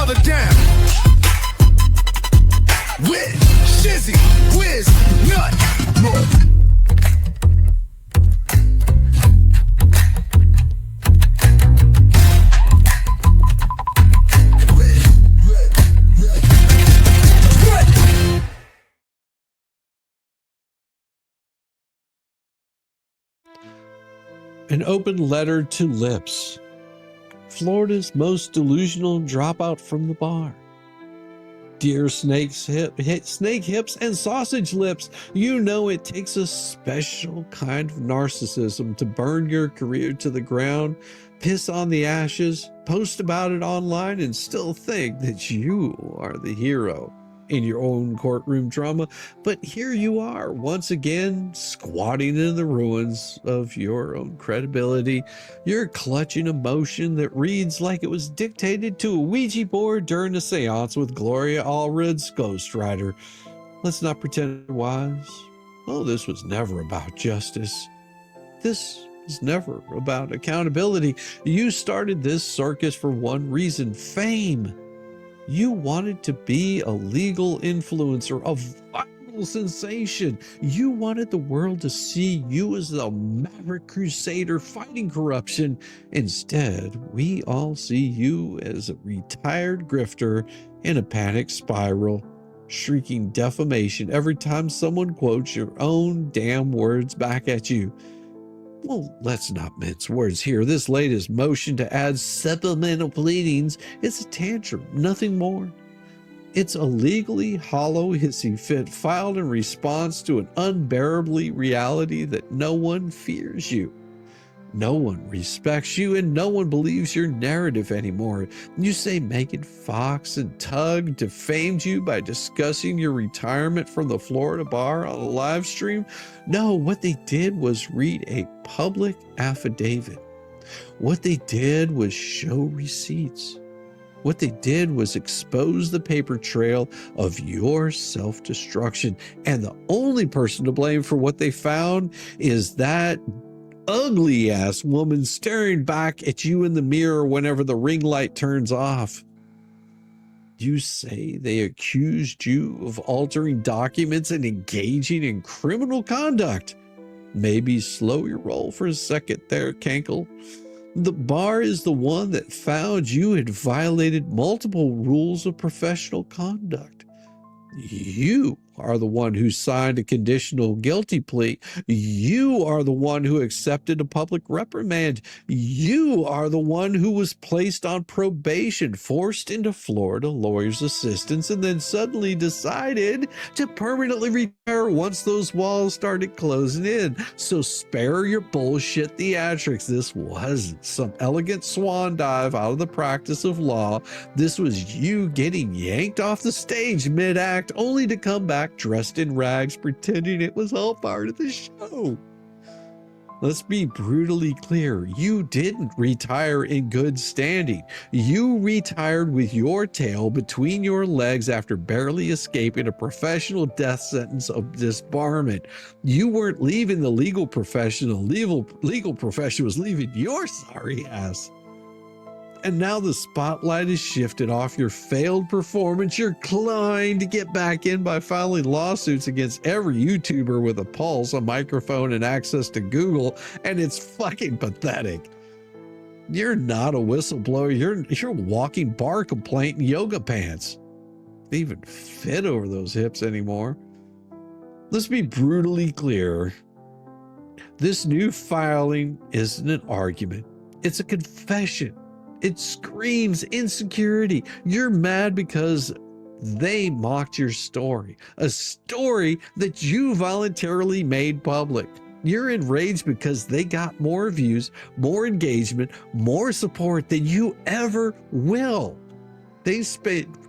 brother down with Shizzywhiznut. An open letter to Lips, Florida's most delusional dropout from the bar. Dear snake hips and sausage lips, you know it takes a special kind of narcissism to burn your career to the ground, piss on the ashes, post about it online, and still think that you are the hero in your own courtroom drama. But here you are, once again, squatting in the ruins of your own credibility. You're clutching a motion that reads like it was dictated to a Ouija board during a seance with Gloria Allred's ghostwriter. Let's not pretend otherwise. Oh, this was never about justice. This was never about accountability. You started this circus for one reason: fame. You wanted to be a legal influencer, a viral sensation. You wanted the world to see you as the maverick crusader fighting corruption. Instead, we all see you as a retired grifter in a panic spiral, shrieking defamation every time someone quotes your own damn words back at you. Well, let's not mince words here. This latest motion to add supplemental pleadings is a tantrum, nothing more. It's a legally hollow hissy fit filed in response to an unbearably reality that no one fears you. No one respects you, and no one believes your narrative anymore. You say Megan Fox and Tug defamed you by discussing your retirement from the Florida bar on a live stream. No, what they did was read a public affidavit. What they did was show receipts. What they did was expose the paper trail of your self-destruction. And the only person to blame for what they found is that ugly ass woman staring back at you in the mirror whenever the ring light turns off. You say they accused you of altering documents and engaging in criminal conduct. Maybe slow your roll for a second there, Cankle. The bar is the one that found you had violated multiple rules of professional conduct. You are the one who signed a conditional guilty plea. You are the one who accepted a public reprimand. You are the one who was placed on probation, forced into Florida lawyer's assistance, and then suddenly decided to permanently retire once those walls started closing in. So spare your bullshit theatrics. This wasn't some elegant swan dive out of the practice of law. This was you getting yanked off the stage mid-act only to come back dressed in rags, pretending it was all part of the show. Let's be brutally clear. You didn't retire in good standing. You retired with your tail between your legs after barely escaping a professional death sentence of disbarment. You weren't leaving the legal profession. The legal profession was leaving your sorry ass. And now the spotlight is shifted off your failed performance. You're clawing to get back in by filing lawsuits against every YouTuber with a pulse, a microphone, and access to Google, and it's fucking pathetic. You're not a whistleblower. You're a walking bar complaint in yoga pants. They even fit over those hips anymore. Let's be brutally clear. This new filing isn't an argument. It's a confession. It screams insecurity. You're mad because they mocked your story, a story that you voluntarily made public. You're enraged because they got more views, more engagement, more support than you ever will.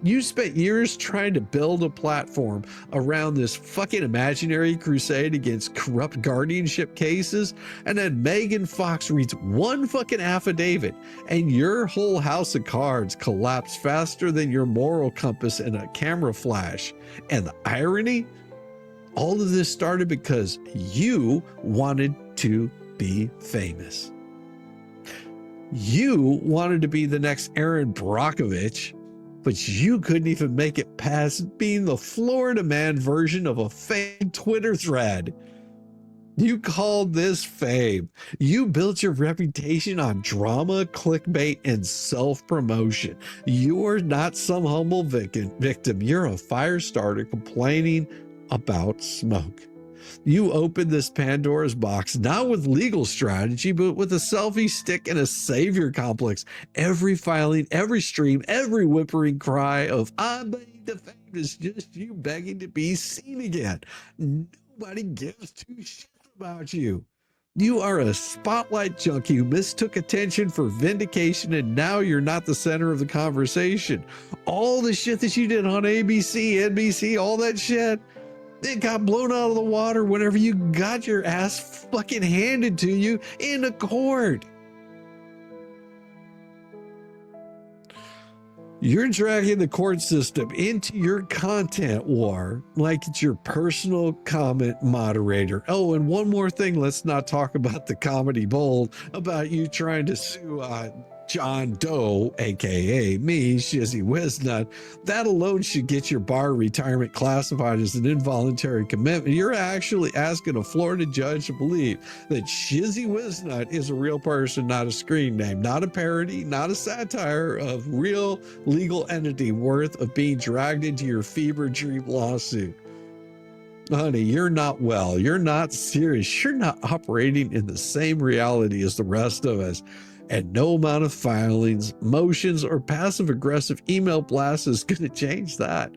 You spent years trying to build a platform around this fucking imaginary crusade against corrupt guardianship cases, and then Megan Fox reads one fucking affidavit and your whole house of cards collapsed faster than your moral compass in a camera flash. And the irony? All of this started because you wanted to be famous. You wanted to be the next Aaron Brockovich. but you couldn't even make it past being the Florida man version of a fake Twitter thread. You called this fame. You built your reputation on drama, clickbait, and self-promotion. You're not some humble victim. You're a fire starter complaining about smoke. You opened this Pandora's box, not with legal strategy, but with a selfie stick and a savior complex. Every filing, every stream, every whimpering cry of "I'm being defamed" is just you begging to be seen again. Nobody gives two shits about you. You are a spotlight junkie who mistook attention for vindication, and now you're not the center of the conversation. All the shit that you did on ABC, NBC, all that shit, it got blown out of the water whenever you got your ass fucking handed to you in a court. You're dragging the court system into your content war like it's your personal comment moderator. Oh, and one more thing. Let's not talk about the comedy bowl about you trying to sue John Doe, aka me, Shizzywhiznut. That alone should get your bar retirement classified as an involuntary commitment. You're actually asking a Florida judge to believe that Shizzywhiznut is a real person, not a screen name, not a parody, not a satire of real legal entity worth of being dragged into your fever dream lawsuit. Honey, you're not well. You're not serious. You're not operating in the same reality as the rest of us. And no amount of filings, motions, or passive-aggressive email blasts is going to change that.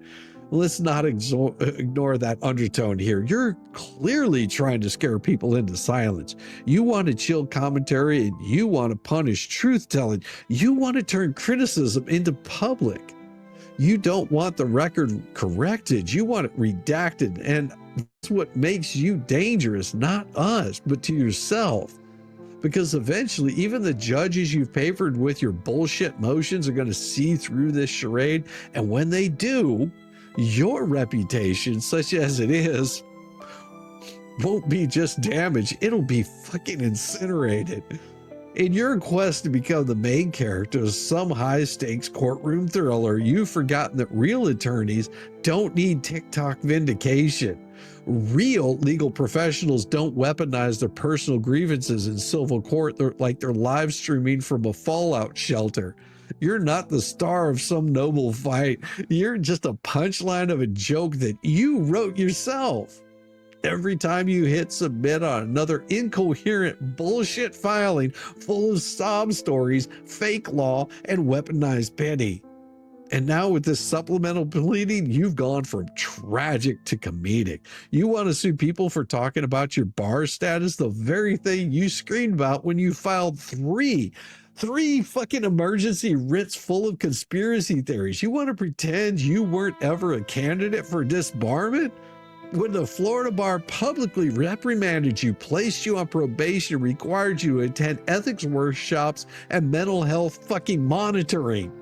Let's not ignore that undertone here. You're clearly trying to scare people into silence. You want to chill commentary, and you want to punish truth-telling. You want to turn criticism into public. You don't want the record corrected. You want it redacted. And that's what makes you dangerous, not us, but to yourself. Because eventually, even the judges you've papered with your bullshit motions are going to see through this charade. And when they do, your reputation, such as it is, won't be just damaged. It'll be fucking incinerated. In your quest to become the main character of some high-stakes courtroom thriller, you've forgotten that real attorneys don't need TikTok vindication. Real legal professionals don't weaponize their personal grievances in civil court like they're live streaming from a fallout shelter. You're not the star of some noble fight. You're just a punchline of a joke that you wrote yourself. Every time you hit submit on another incoherent bullshit filing full of sob stories, fake law, and weaponized pity. And now with this supplemental pleading, you've gone from tragic to comedic. You want to sue people for talking about your bar status, the very thing you screamed about when you filed three fucking emergency writs full of conspiracy theories. You want to pretend you weren't ever a candidate for disbarment? When the Florida bar publicly reprimanded you, placed you on probation, required you to attend ethics workshops and mental health fucking monitoring.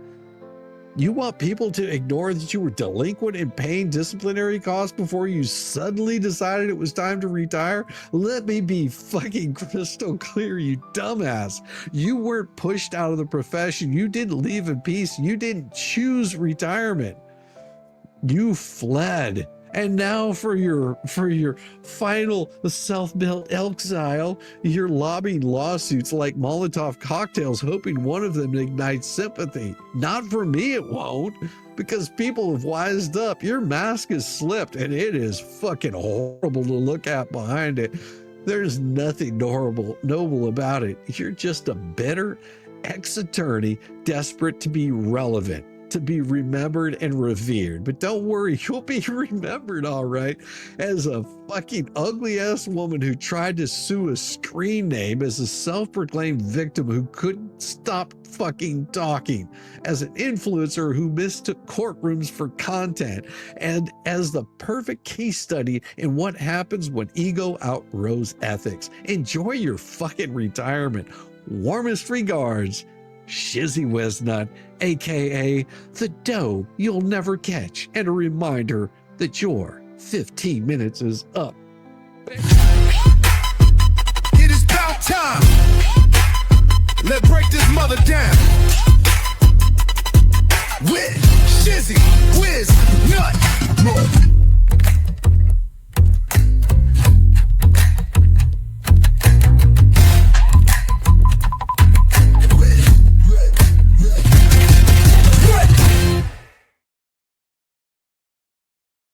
You want people to ignore that you were delinquent and paying disciplinary costs before you suddenly decided it was time to retire? Let me be fucking crystal clear, you dumbass. You weren't pushed out of the profession. You didn't leave in peace. You didn't choose retirement. You fled. And now for your final self-built exile, you're lobbying lawsuits like Molotov cocktails, hoping one of them ignites sympathy. Not for me, it won't, because people have wised up. Your mask is slipped, and it is fucking horrible to look at behind it. There's nothing noble about it. You're just a bitter ex-attorney desperate to be relevant, to be remembered and revered. But don't worry, you'll be remembered all right as a fucking ugly ass woman who tried to sue a screen name, as a self-proclaimed victim who couldn't stop fucking talking, as an influencer who mistook courtrooms for content, and as the perfect case study in what happens when ego outgrows ethics. Enjoy your fucking retirement. Warmest regards, Shizzywhiznut, aka the dough you'll never catch, and a reminder that your 15 minutes is up. It is about time. Let's break this mother down with Shizzywhiznut.